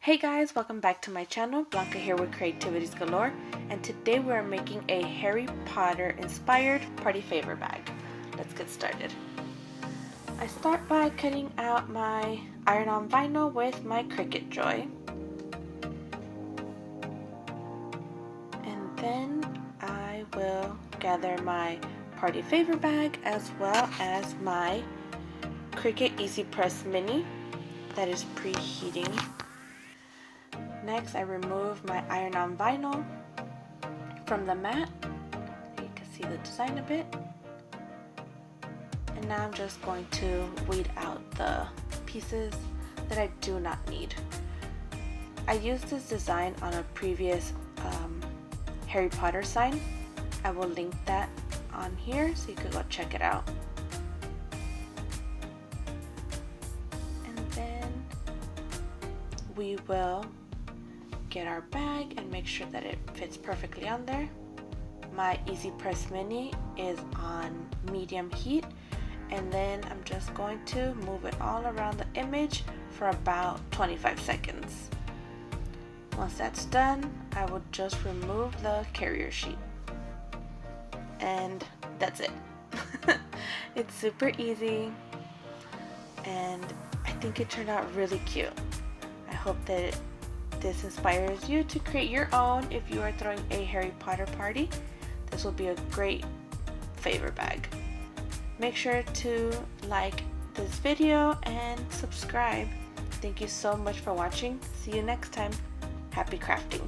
Hey guys, welcome back to my channel. Blanca here with Creativities Galore, and today we're making a Harry Potter inspired party favor bag. Let's get started. I start by cutting out my iron-on vinyl with my Cricut Joy. And then I will gather my party favor bag as well as my Cricut Easy Press Mini that is preheating. Next, I remove my iron-on vinyl from the mat. You can see the design a bit. And now I'm just going to weed out the pieces that I do not need. I used this design on a previous Harry Potter sign. I will link that on here so you can go check it out. And then we will get our bag and make sure that it fits perfectly on there. My Easy Press Mini is on medium heat, and then I'm just going to move it all around the image for about 25 seconds. Once that's done, I will just remove the carrier sheet. And that's it. It's super easy, and I think it turned out really cute. I hope that this inspires you to create your own if you are throwing a Harry Potter party. This will be a great favor bag. Make sure to like this video and subscribe. Thank you so much for watching. See you next time. Happy crafting.